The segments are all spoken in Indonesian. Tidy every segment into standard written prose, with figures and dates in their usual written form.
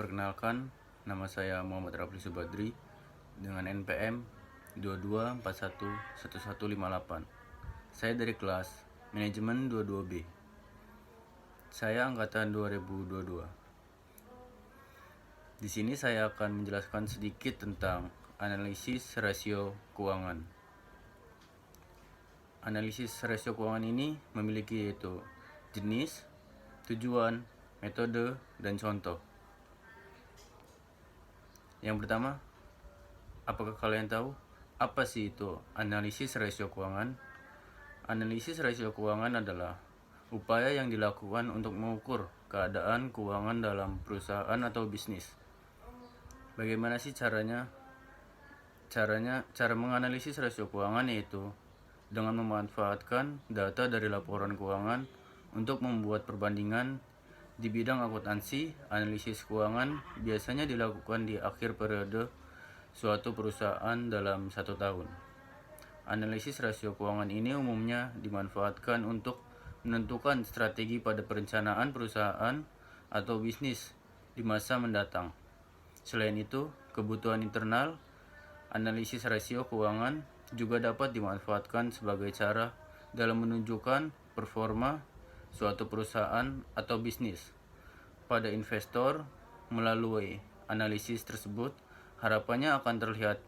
Perkenalkan, nama saya Muhammad Rafli Subadri dengan NPM 22411158. Saya dari kelas Manajemen 22B. Saya angkatan 2022. Di sini saya akan menjelaskan sedikit tentang analisis rasio keuangan. Analisis rasio keuangan ini memiliki yaitu jenis, tujuan, metode, dan contoh. Yang pertama, apakah kalian tahu apa sih itu analisis rasio keuangan? Analisis rasio keuangan adalah upaya yang dilakukan untuk mengukur keadaan keuangan dalam perusahaan atau bisnis. Bagaimana sih caranya? Cara menganalisis rasio keuangan yaitu dengan memanfaatkan data dari laporan keuangan untuk membuat perbandingan. Di bidang akuntansi, analisis keuangan biasanya dilakukan di akhir periode suatu perusahaan dalam 1 tahun. Analisis rasio keuangan ini umumnya dimanfaatkan untuk menentukan strategi pada perencanaan perusahaan atau bisnis di masa mendatang. Selain itu, kebutuhan internal, analisis rasio keuangan juga dapat dimanfaatkan sebagai cara dalam menunjukkan performa suatu perusahaan atau bisnis. Pada investor, melalui analisis tersebut, harapannya akan terlihat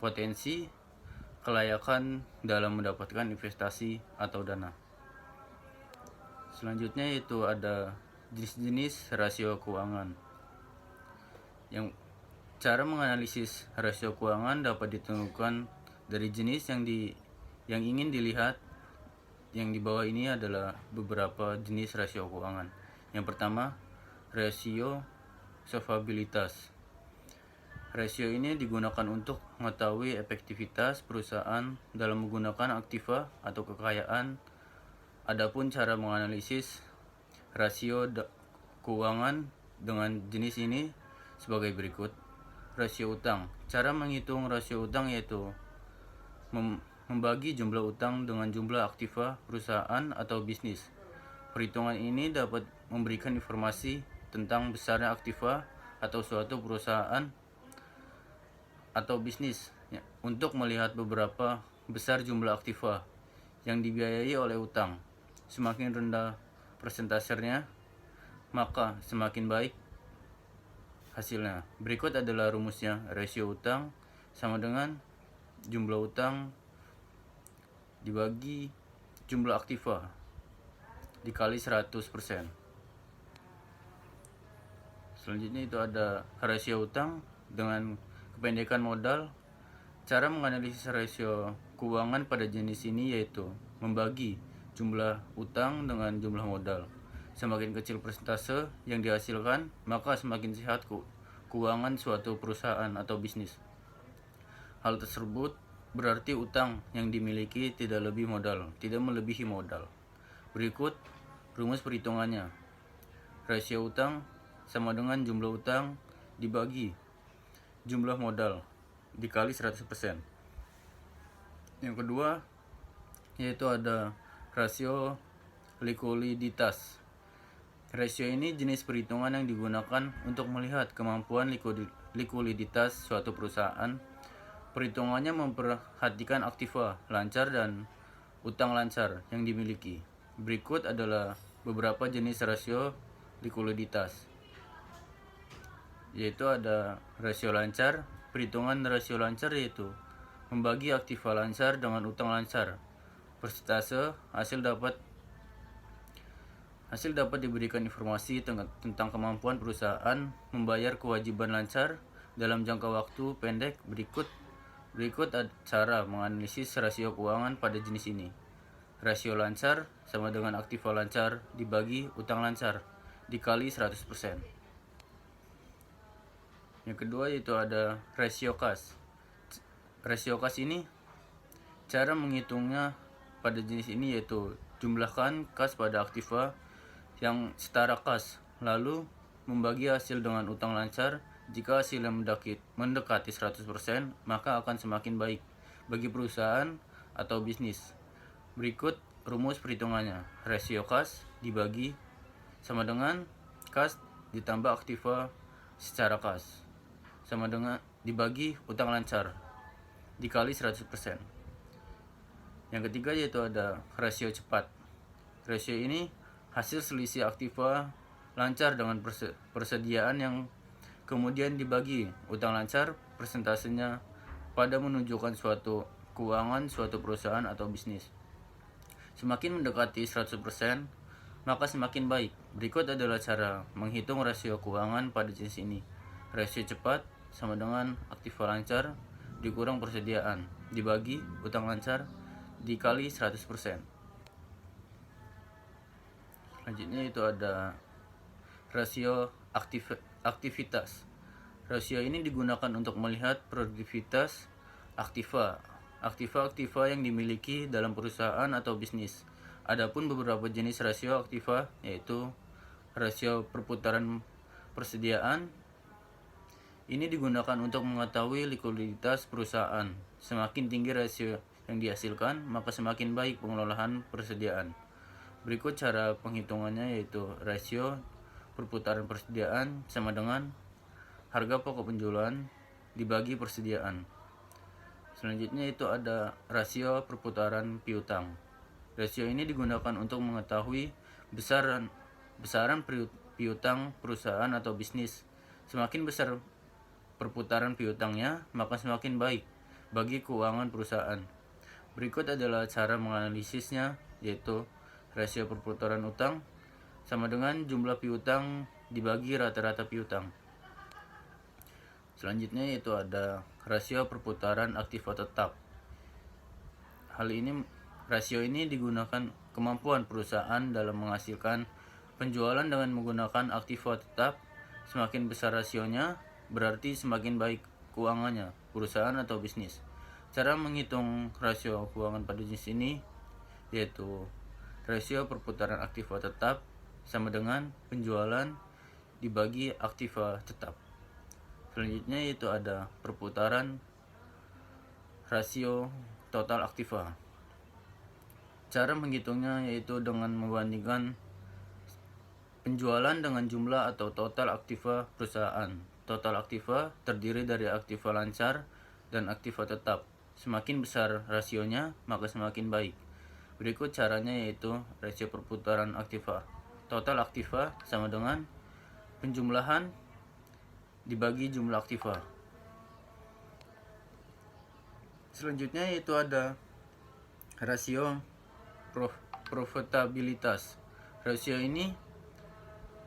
potensi kelayakan dalam mendapatkan investasi atau dana. Selanjutnya yaitu ada jenis-jenis rasio keuangan. Yang cara menganalisis rasio keuangan dapat ditentukan dari jenis yang ingin dilihat. Yang di bawah ini adalah beberapa jenis rasio keuangan. Yang pertama, rasio solvabilitas. Rasio ini digunakan untuk mengetahui efektivitas perusahaan dalam menggunakan aktiva atau kekayaan. Adapun cara menganalisis rasio keuangan dengan jenis ini sebagai berikut. Rasio utang. Cara menghitung rasio utang yaitu membagi jumlah utang dengan jumlah aktiva perusahaan atau bisnis. Perhitungan ini dapat memberikan informasi tentang besarnya aktiva atau suatu perusahaan atau bisnis untuk melihat beberapa besar jumlah aktiva yang dibiayai oleh utang. Semakin rendah persentasenya, maka semakin baik hasilnya. Berikut adalah rumusnya. Rasio utang sama dengan jumlah utang dibagi jumlah aktiva dikali 100%. Selanjutnya itu ada rasio utang dengan kependekan modal. Cara menganalisis rasio keuangan pada jenis ini yaitu membagi jumlah utang dengan jumlah modal. Semakin kecil persentase yang dihasilkan, maka semakin sehat keuangan suatu perusahaan atau bisnis. Hal tersebut berarti utang yang dimiliki tidak melebihi modal. Berikut rumus perhitungannya. Rasio utang sama dengan jumlah utang dibagi jumlah modal dikali 100%. Yang kedua yaitu ada rasio likuiditas. Rasio ini jenis perhitungan yang digunakan untuk melihat kemampuan likuiditas suatu perusahaan. Perhitungannya memperhatikan aktiva lancar dan utang lancar yang dimiliki. Berikut adalah beberapa jenis rasio likuiditas. Yaitu ada rasio lancar. Perhitungan rasio lancar yaitu membagi aktiva lancar dengan utang lancar. Persentase hasil dapat diberikan informasi tentang kemampuan perusahaan membayar kewajiban lancar dalam jangka waktu pendek. Berikut cara menganalisis rasio keuangan pada jenis ini. Rasio lancar sama dengan aktiva lancar dibagi utang lancar dikali 100%. Yang kedua yaitu ada rasio kas. Rasio kas ini cara menghitungnya pada jenis ini yaitu jumlahkan kas pada aktiva yang setara kas, lalu membagi hasil dengan utang lancar. Jika hasilnya mendekati 100%, maka akan semakin baik bagi perusahaan atau bisnis. Berikut rumus perhitungannya. Rasio kas dibagi sama dengan kas ditambah aktiva secara kas sama dengan dibagi utang lancar dikali 100%. Yang ketiga yaitu ada rasio cepat. Rasio ini hasil selisih aktiva lancar dengan persediaan yang kemudian dibagi utang lancar persentasenya pada menunjukkan suatu keuangan suatu perusahaan atau bisnis. Semakin mendekati 100%, maka semakin baik. Berikut adalah cara menghitung rasio keuangan pada jenis ini. Rasio cepat sama dengan aktiva lancar dikurang persediaan dibagi utang lancar dikali 100%. Selanjutnya itu ada rasio aktivitas. Rasio ini digunakan untuk melihat produktivitas aktiva yang dimiliki dalam perusahaan atau bisnis. Adapun beberapa jenis rasio aktiva yaitu rasio perputaran persediaan. Ini digunakan untuk mengetahui likuiditas perusahaan. Semakin tinggi rasio yang dihasilkan, maka semakin baik pengelolaan persediaan. Berikut cara penghitungannya yaitu rasio perputaran persediaan sama dengan harga pokok penjualan dibagi persediaan. Selanjutnya itu ada rasio perputaran piutang. Rasio ini digunakan untuk mengetahui besaran piutang perusahaan atau bisnis. Semakin besar perputaran piutangnya, maka semakin baik bagi keuangan perusahaan. Berikut adalah cara menganalisisnya, yaitu rasio perputaran utang sama dengan jumlah piutang dibagi rata-rata piutang. Selanjutnya yaitu ada rasio perputaran aktiva tetap. Rasio ini digunakan kemampuan perusahaan dalam menghasilkan penjualan dengan menggunakan aktiva tetap. Semakin besar rasionya, berarti semakin baik keuangannya perusahaan atau bisnis. Cara menghitung rasio keuangan pada jenis ini yaitu rasio perputaran aktiva tetap sama dengan penjualan dibagi aktiva tetap. Selanjutnya yaitu ada perputaran rasio total aktiva. Cara menghitungnya yaitu dengan membandingkan penjualan dengan jumlah atau total aktiva perusahaan. Total aktiva terdiri dari aktiva lancar dan aktiva tetap. Semakin besar rasionya, maka semakin baik. Berikut caranya yaitu rasio perputaran aktiva. Total aktiva sama dengan penjumlahan dibagi jumlah aktiva. Selanjutnya yaitu ada rasio profitabilitas.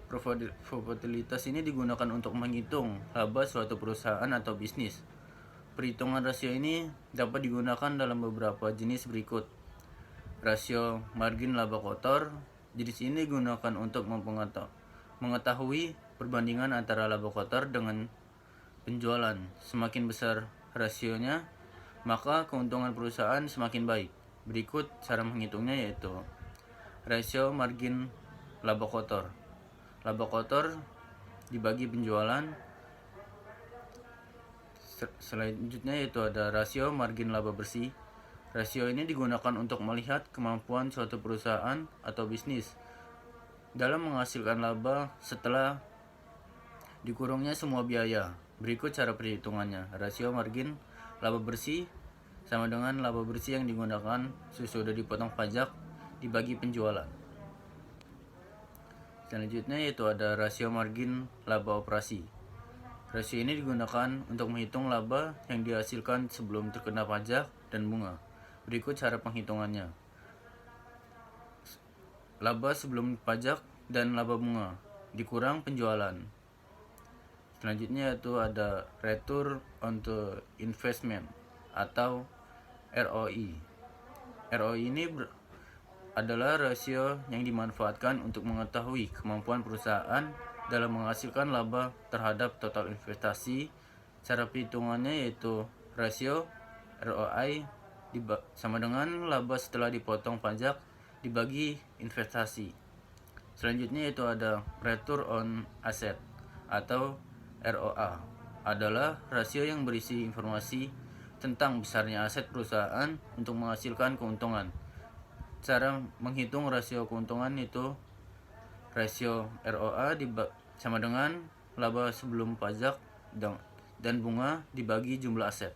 Profitabilitas ini digunakan untuk menghitung laba suatu perusahaan atau bisnis. Perhitungan rasio ini dapat digunakan dalam beberapa jenis berikut. Rasio margin laba kotor. Jenis ini digunakan untuk mengetahui perbandingan antara laba kotor dengan penjualan. Semakin besar rasionya, maka keuntungan perusahaan semakin baik. Berikut cara menghitungnya yaitu rasio margin laba kotor. Laba kotor dibagi penjualan. Selanjutnya yaitu ada rasio margin laba bersih. Rasio ini digunakan untuk melihat kemampuan suatu perusahaan atau bisnis dalam menghasilkan laba setelah dikurungnya semua biaya. Berikut cara perhitungannya. Rasio margin laba bersih sama dengan laba bersih yang digunakan sesudah dipotong pajak dibagi penjualan. Selanjutnya yaitu ada rasio margin laba operasi. Rasio ini digunakan untuk menghitung laba yang dihasilkan sebelum terkena pajak dan bunga. Berikut cara penghitungannya. Laba sebelum pajak dan laba bunga dikurang penjualan. Selanjutnya yaitu ada return on the investment atau ROI. ROI ini adalah rasio yang dimanfaatkan untuk mengetahui kemampuan perusahaan dalam menghasilkan laba terhadap total investasi. Cara perhitungannya yaitu rasio ROI sama dengan laba setelah dipotong pajak dibagi investasi. Selanjutnya yaitu ada return on asset atau ROA. Adalah rasio yang berisi informasi tentang besarnya aset perusahaan untuk menghasilkan keuntungan. Cara menghitung rasio keuntungan itu rasio ROA sama dengan laba sebelum pajak, dan bunga dibagi jumlah aset.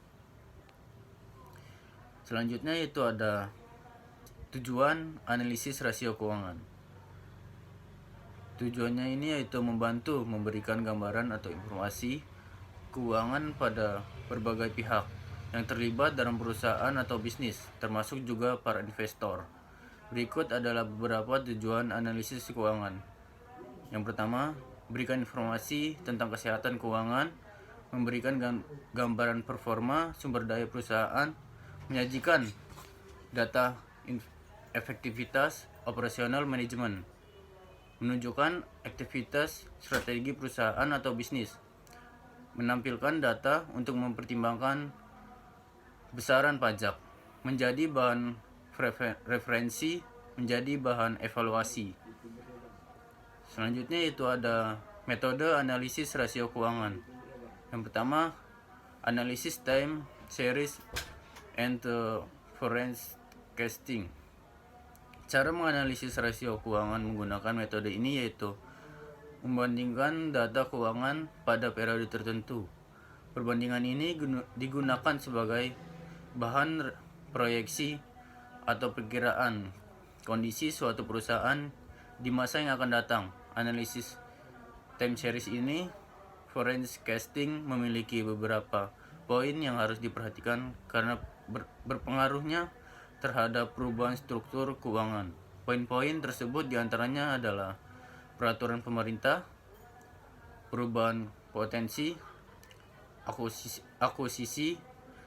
Selanjutnya itu ada tujuan analisis rasio keuangan. Tujuannya ini yaitu membantu memberikan gambaran atau informasi keuangan pada berbagai pihak yang terlibat dalam perusahaan atau bisnis, termasuk juga para investor. Berikut adalah beberapa tujuan analisis keuangan. Yang pertama, berikan informasi tentang kesehatan keuangan, memberikan gambaran performa sumber daya perusahaan, menyajikan data efektivitas operasional manajemen, menunjukkan aktivitas strategi perusahaan atau bisnis, menampilkan data untuk mempertimbangkan besaran pajak, menjadi bahan referensi, menjadi bahan evaluasi. Selanjutnya itu ada metode analisis rasio keuangan. Yang pertama, analisis time series and forecasting. Cara menganalisis rasio keuangan menggunakan metode ini yaitu membandingkan data keuangan pada periode tertentu. Perbandingan ini digunakan sebagai bahan proyeksi atau perkiraan kondisi suatu perusahaan di masa yang akan datang. Analisis time series ini, forecasting, memiliki beberapa poin yang harus diperhatikan karena berpengaruhnya terhadap perubahan struktur keuangan. Poin-poin tersebut diantaranya adalah peraturan pemerintah, perubahan potensi, akuisisi,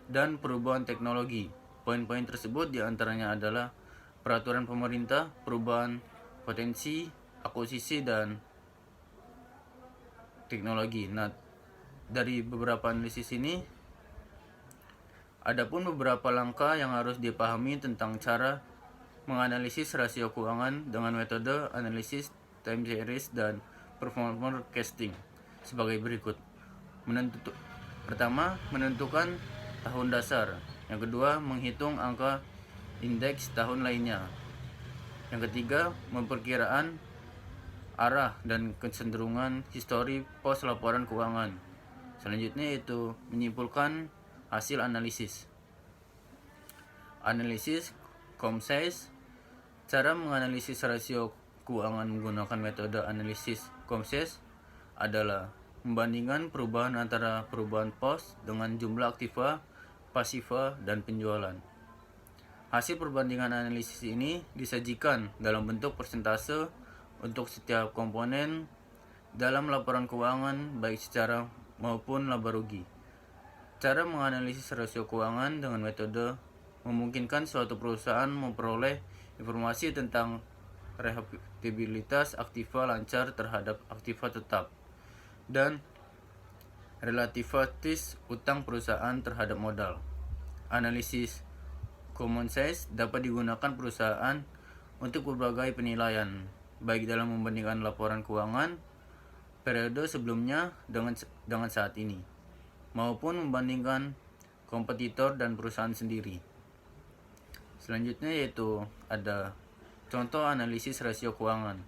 dan perubahan teknologi. Poin-poin tersebut diantaranya adalah peraturan pemerintah, perubahan potensi, akuisisi, dan teknologi. Nah, dari beberapa analisis ini, adapun beberapa langkah yang harus dipahami tentang cara menganalisis rasio keuangan dengan metode analisis time series dan performance forecasting sebagai berikut. Pertama, menentukan tahun dasar. Yang kedua, menghitung angka indeks tahun lainnya. Yang ketiga, memperkiraan arah dan kecenderungan histori pos laporan keuangan. Selanjutnya yaitu menyimpulkan hasil analisis. Analisis COMSAIS. Cara menganalisis rasio keuangan menggunakan metode analisis COMSAIS adalah membandingkan perubahan antara perubahan pos dengan jumlah aktiva, pasiva, dan penjualan. Hasil perbandingan analisis ini disajikan dalam bentuk persentase untuk setiap komponen dalam laporan keuangan baik secara maupun laba rugi. Cara menganalisis rasio keuangan dengan metode memungkinkan suatu perusahaan memperoleh informasi tentang rehabilitasi aktiva lancar terhadap aktiva tetap dan relativitas utang perusahaan terhadap modal. Analisis common size dapat digunakan perusahaan untuk berbagai penilaian, baik dalam membandingkan laporan keuangan periode sebelumnya dengan saat ini, maupun membandingkan kompetitor dan perusahaan sendiri. Selanjutnya yaitu ada contoh analisis rasio keuangan,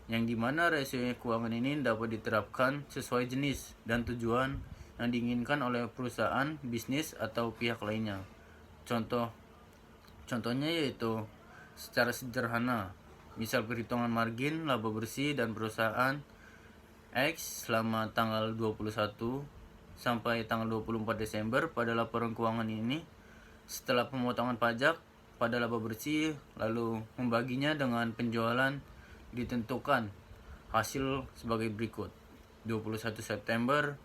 yang dimana rasio keuangan ini dapat diterapkan sesuai jenis dan tujuan yang diinginkan oleh perusahaan, bisnis, atau pihak lainnya. Contohnya yaitu secara sederhana, misal perhitungan margin laba bersih dan perusahaan X selama tanggal 21 sampai tanggal 24 Desember pada laporan keuangan ini setelah pemotongan pajak pada laba bersih, lalu membaginya dengan penjualan ditentukan hasil sebagai berikut. 21 September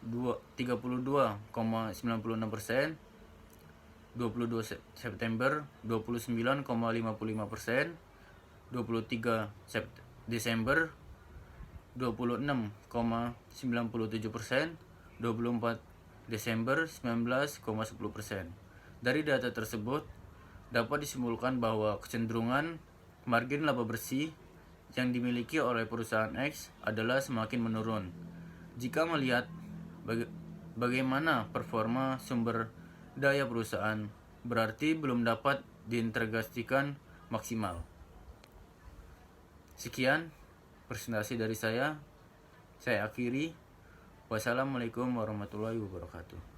32,96%, 22 September 29,55%, 23 Desember 26,97%, 24 Desember 19,10%. Dari data tersebut dapat disimpulkan bahwa kecenderungan margin laba bersih yang dimiliki oleh perusahaan X adalah semakin menurun. Jika melihat bagaimana performa sumber daya perusahaan, berarti belum dapat diintegrasikan maksimal. Sekian presentasi dari saya. Saya akhiri. Wassalamualaikum warahmatullahi wabarakatuh.